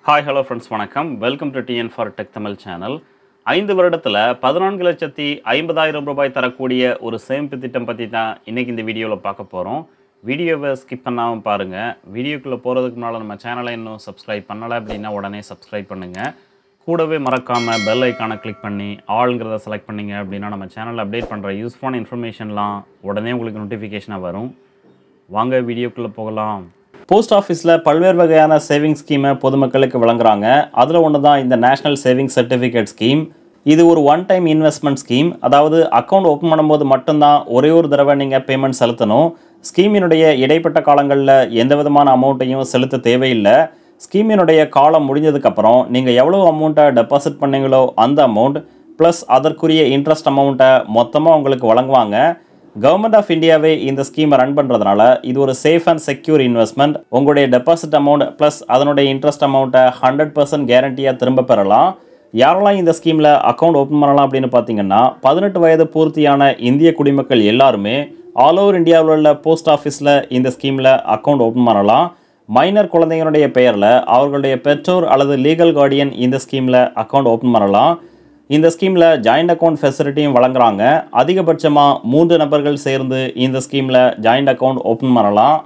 Hi hello friends வணக்கம். Welcome to TN for tech Tamil channel. 5 வருடத்தில் 14,50,000 ரூபாய் தரக்கூடிய ஒரு சேமிப்பு திட்டம் பற்றி தான் இன்றைக்கி இந்த வீடியோவில் பார்க்க போகிறோம். வீடியோவை ஸ்கிப் பண்ணாமல் பாருங்கள். வீடியோக்குள்ளே போகிறதுக்கு முன்னால் நம்ம சேனலை இன்னும் சப்ஸ்கிரைப் பண்ணலை அப்படின்னா உடனே சப்ஸ்கிரைப் பண்ணுங்கள். கூடவே மறக்காமல் பெல் ஐக்கானை கிளிக் பண்ணி ஆளுங்கிறத செலக்ட் பண்ணிங்க அப்படின்னா நம்ம சேனலில் அப்டேட் பண்ணுற யூஸ்ஃபுல்லான இன்ஃபர்மேஷன்லாம் உடனே உங்களுக்கு நோட்டிஃபிகேஷனாக வரும். வாங்க வீடியோக்குள்ளே போகலாம். போஸ்ட் ஆஃபீஸில் பல்வேறு வகையான சேவிங்ஸ் ஸ்கீமை பொதுமக்களுக்கு வழங்குறாங்க. அதில் ஒன்று தான் இந்த நேஷ்னல் சேவிங்ஸ் சர்டிஃபிகேட் ஸ்கீம். இது ஒரு ஒன் டைம் இன்வெஸ்ட்மெண்ட் ஸ்கீம். அதாவது அக்கௌண்ட் ஓப்பன் பண்ணும்போது மட்டும்தான் ஒரே ஒரு தடவை நீங்கள் பேமெண்ட் செலுத்தணும். ஸ்கீமினுடைய இடைப்பட்ட காலங்களில் எந்த விதமான அமௌண்ட்டையும் செலுத்த தேவையில்லை. ஸ்கீமினுடைய காலம் முடிஞ்சதுக்கப்புறம் நீங்கள் எவ்வளோ அமௌண்ட்டை டெபாசிட் பண்ணீங்களோ அந்த அமௌண்ட் ப்ளஸ் அதற்குரிய இன்ட்ரெஸ்ட் அமௌண்ட்டை மொத்தமாக உங்களுக்கு வழங்குவாங்க. கவர்மெண்ட் ஆஃப் இந்தியாவே இந்த ஸ்கீமை ரன் பண்ணுறதுனால இது ஒரு சேஃப் அண்ட் செக்யூர் இன்வெஸ்ட்மெண்ட். உங்களுடைய டெபாசிட் அமௌண்ட் ப்ளஸ் அதனுடைய இன்ட்ரெஸ்ட் அமௌண்ட்டை 100% கேரண்டியாக திரும்ப பெறலாம். யாரெல்லாம் இந்த ஸ்கீமில் அக்கௌண்ட் ஓப்பன் பண்ணலாம் அப்படின்னு பார்த்தீங்கன்னா 18 வயது பூர்த்தியான இந்திய குடிமக்கள் எல்லாருமே ஆல் ஓவர் இந்தியாவில் உள்ள போஸ்ட் ஆஃபீஸில் இந்த ஸ்கீமில் அக்கௌண்ட் ஓப்பன் பண்ணலாம். மைனர் குழந்தைங்களுடைய பெயரில் அவர்களுடைய பெற்றோர் அல்லது லீகல் கார்டியன் இந்த ஸ்கீமில் அக்கௌண்ட் ஓப்பன் பண்ணலாம். இந்த ஸ்கீமில் ஜாயிண்ட் அக்கௌண்ட் ஃபெசிலிட்டியும் வழங்குறாங்க. அதிகபட்சமாக 3 நபர்கள் சேர்ந்து இந்த ஸ்கீமில் ஜாயிண்ட் அக்கௌண்ட் ஓப்பன் பண்ணலாம்.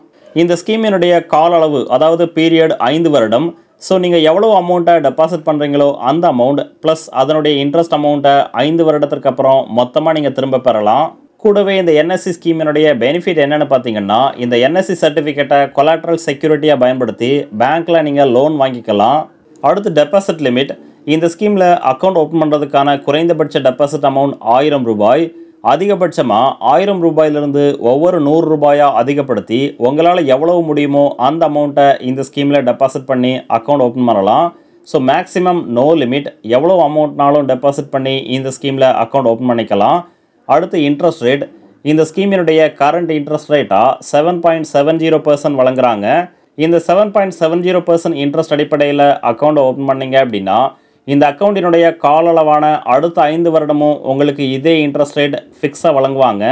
இந்த ஸ்கீமினுடைய கால அளவு அதாவது பீரியட் 5 வருடம். ஸோ நீங்கள் எவ்வளோ அமௌண்ட்டை டெபாசிட் பண்ணுறீங்களோ அந்த அமௌண்ட் ப்ளஸ் அதனுடைய இன்ட்ரெஸ்ட் அமௌண்ட்டை 5 வருடத்திற்கு அப்புறம் மொத்தமாக நீங்கள் திரும்ப பெறலாம். கூடவே இந்த என்எஸ்சி ஸ்கீமினுடைய பெனிஃபிட் என்னென்னு பார்த்தீங்கன்னா இந்த என்எஸ்சி சர்டிஃபிகேட்டை கொலாட்ரல் செக்யூரிட்டியாக பயன்படுத்தி பேங்க்கில் நீங்கள் லோன் வாங்கிக்கலாம். அடுத்து டெபாசிட் லிமிட். இந்த ஸ்கீமில் அக்கௌண்ட் ஓப்பன் பண்ணுறதுக்கான குறைந்தபட்ச டெபாசிட் அமௌண்ட் 1000 ரூபாய். அதிகபட்சமாக 1000 ரூபாயிலிருந்து ஒவ்வொரு 100 ரூபாயாக அதிகப்படுத்தி உங்களால் எவ்வளவு முடியுமோ அந்த அமௌண்ட்டை இந்த ஸ்கீமில் டெபாசிட் பண்ணி அக்கௌண்ட் ஓப்பன் பண்ணலாம். ஸோ மேக்ஸிமம் நோ லிமிட், எவ்வளோ அமௌண்ட்னாலும் டெபாசிட் பண்ணி இந்த ஸ்கீமில் அக்கௌண்ட் ஓப்பன் பண்ணிக்கலாம். அடுத்து இன்ட்ரெஸ்ட் ரேட். இந்த ஸ்கீமினுடைய கரண்ட் இன்ட்ரெஸ்ட் ரேட்டாக 7.70% வழங்குறாங்க. இந்த 7.70% இன்ட்ரெஸ்ட் அடிப்படையில் அக்கௌண்ட்டை ஓப்பன் பண்ணிங்க அப்படின்னா இந்த அக்கௌண்ட்டினுடைய கால அளவான அடுத்த 5 வருடமும் உங்களுக்கு இதே இன்ட்ரெஸ்ட் ரேட் ஃபிக்ஸாக வழங்குவாங்க.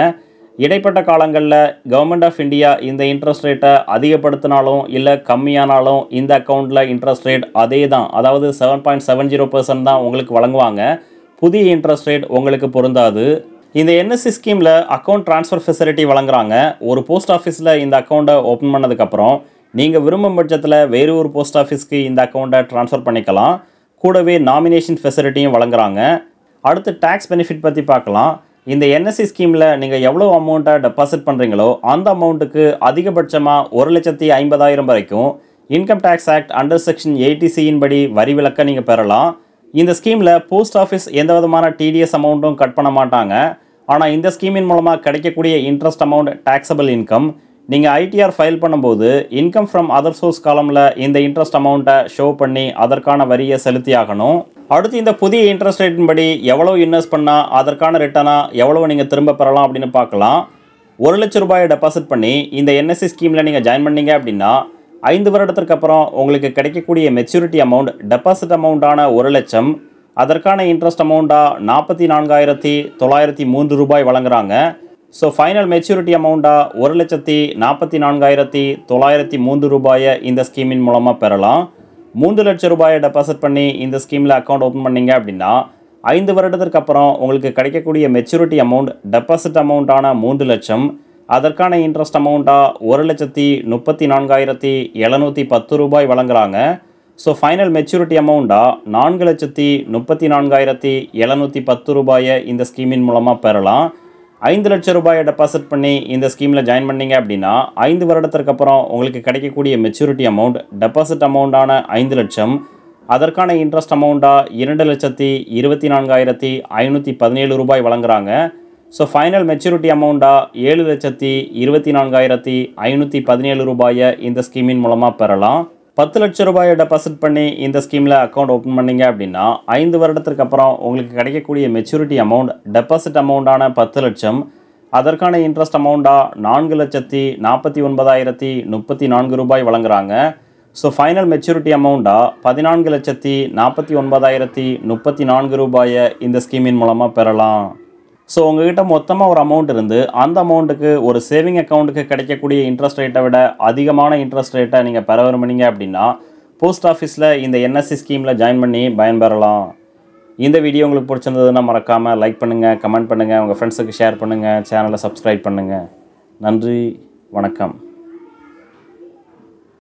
இடைப்பட்ட காலங்களில் கவர்மெண்ட் ஆஃப் இந்தியா இந்த இன்ட்ரெஸ்ட் ரேட்டை அதிகப்படுத்தினாலும் இல்லை கம்மியானாலும் இந்த அக்கௌண்ட்டில் இன்ட்ரெஸ்ட் ரேட் அதே தான், அதாவது 7.70% தான் உங்களுக்கு வழங்குவாங்க. புதிய இன்ட்ரெஸ்ட் ரேட் உங்களுக்கு பொருந்தாது. இந்த என்எஸ்சி ஸ்கீமில் அக்கௌண்ட் ட்ரான்ஸ்ஃபர் ஃபெசிலிட்டி வழங்குறாங்க. ஒரு போஸ்ட் ஆஃபீஸில் இந்த அக்கௌண்ட்டை ஓப்பன் பண்ணதுக்கப்புறம் நீங்கள் விரும்பும் பட்சத்தில் வேறு ஒரு போஸ்ட் ஆஃபீஸ்க்கு இந்த அக்கௌண்ட்டை ட்ரான்ஸ்ஃபர் பண்ணிக்கலாம். கூடவே நாமினேஷன் ஃபெசிலிட்டியும் வழங்குறாங்க. அடுத்து டேக்ஸ் பெனிஃபிட் பற்றி பார்க்கலாம். இந்த என்எஸ்சி ஸ்கீமில் நீங்கள் எவ்வளோ அமௌண்ட்டை டெபாசிட் பண்ணுறீங்களோ அந்த அமௌண்ட்டுக்கு அதிகபட்சமாக 1,50,000 வரைக்கும் income tax act under section 80C படி வரி விலக்க நீங்கள் பெறலாம். இந்த ஸ்கீமில் போஸ்ட் ஆஃபீஸ் எந்த விதமான டிடிஎஸ் அமௌண்ட்டும் கட் பண்ண மாட்டாங்க. ஆனால் இந்த ஸ்கீமின் மூலமாக கிடைக்கக்கூடிய இன்ட்ரெஸ்ட் அமௌண்ட் டேக்ஸபிள் இன்கம். நீங்கள் ஐடிஆர் ஃபைல் பண்ணும்போது இன்கம் ஃப்ரம் அதர் சோர்ஸ் காலமில் இந்த இன்ட்ரெஸ்ட் அமௌண்ட்டை ஷோ பண்ணி அதற்கான வரியை செலுத்தி ஆகணும். அடுத்து இந்த புதிய இன்ட்ரெஸ்ட் ரேட்டின் படி எவ்வளோ இன்வெஸ்ட் பண்ணால் அதற்கான ரிட்டர்னாக எவ்வளோ நீங்கள் திரும்ப பெறலாம் அப்படின்னு பார்க்கலாம். 1 லட்சம் ரூபாயை டெபாசிட் பண்ணி இந்த என்எஸ்சி ஸ்கீமில் நீங்கள் ஜாயின் பண்ணீங்க அப்படின்னா 5 வருடத்திற்கு அப்புறம் உங்களுக்கு கிடைக்கக்கூடிய மெச்சூரிட்டி அமௌண்ட் டெபாசிட் அமௌண்ட்டான 1 லட்சம், அதற்கான இன்ட்ரெஸ்ட் அமௌண்ட்டாக 44,903 ரூபாய் வழங்குறாங்க. ஸோ ஃபைனல் மெச்சூரிட்டி அமௌண்ட்டாக 1,44,903 ரூபாயை இந்த ஸ்கீமின் மூலமாக பெறலாம். 3 லட்சம் ரூபாயை டெபாசிட் பண்ணி இந்த ஸ்கீமில் அக்கௌண்ட் ஓப்பன் பண்ணிங்க அப்படின்னா 5 வருடத்திற்கு அப்புறம் உங்களுக்கு கிடைக்கக்கூடிய மெச்சூரிட்டி அமௌண்ட் டெபாசிட் அமௌண்ட்டான 3 லட்சம், அதற்கான இன்ட்ரெஸ்ட் அமௌண்ட்டாக 1,34,710 ரூபாய் வழங்குறாங்க. ஸோ ஃபைனல் மெச்சூரிட்டி அமௌண்ட்டாக 4,34,710 ரூபாயை இந்த ஸ்கீமின் மூலமாக பெறலாம். 5 லட்சம் ரூபாயை டெபாசிட் பண்ணி இந்த ஸ்கீமில் ஜாயின் பண்ணிங்க அப்படின்னா 5 வருடத்திற்கு அப்புறம் உங்களுக்கு கிடைக்கக்கூடிய மெச்சூரிட்டி அமௌண்ட் டெபாசிட் அமௌண்ட்டான 5 லட்சம், அதற்கான இன்ட்ரெஸ்ட் அமௌண்ட்டாக 2,24,517 ரூபாய் வழங்குறாங்க. ஸோ ஃபைனல் மெச்சூரிட்டி அமௌண்ட்டாக 7,24,517 ரூபாயை இந்த ஸ்கீமின் மூலமாக பெறலாம். 10 லட்சம் ரூபாயை டெபாசிட் பண்ணி இந்த ஸ்கீமில் அக்கௌண்ட் ஓப்பன் பண்ணிங்க அப்படின்னா 5 வருடத்திற்கு அப்புறம் உங்களுக்கு கிடைக்கக்கூடிய மெச்சூரிட்டி அமௌண்ட் டெபாசிட் அமௌண்ட்டான 10 லட்சம், அதற்கான இன்ட்ரெஸ்ட் அமௌண்ட்டாக 4,49,034 ரூபாய் வழங்குறாங்க. ஸோ ஃபைனல் மெச்சூரிட்டி அமௌண்ட்டாக 14,49,034 ரூபாயை இந்த ஸ்கீமின் மூலமாக பெறலாம். ஸோ உங்ககிட்ட மொத்தமாக ஒரு அமௌண்ட் இருந்து அந்த அமௌண்ட்டுக்கு ஒரு சேவிங் அக்கௌண்ட்டுக்கு கிடைக்கக்கூடிய இன்ட்ரெஸ்ட் ரேட்டை விட அதிகமான இன்ட்ரெஸ்ட் ரேட்டை நீங்கள் பெற விரும்புனீங்க அப்படின்னா போஸ்ட் ஆஃபீஸில் இந்த என்எஸ்சி ஸ்கீமில் ஜாயின் பண்ணி பயன்பெறலாம். இந்த வீடியோ உங்களுக்கு பிடிச்சிருந்ததுன்னா மறக்காமல் லைக் பண்ணுங்கள், கமெண்ட் பண்ணுங்கள், உங்கள் ஃப்ரெண்ட்ஸுக்கு ஷேர் பண்ணுங்கள், சேனலை சப்ஸ்கிரைப் பண்ணுங்கள். நன்றி, வணக்கம்.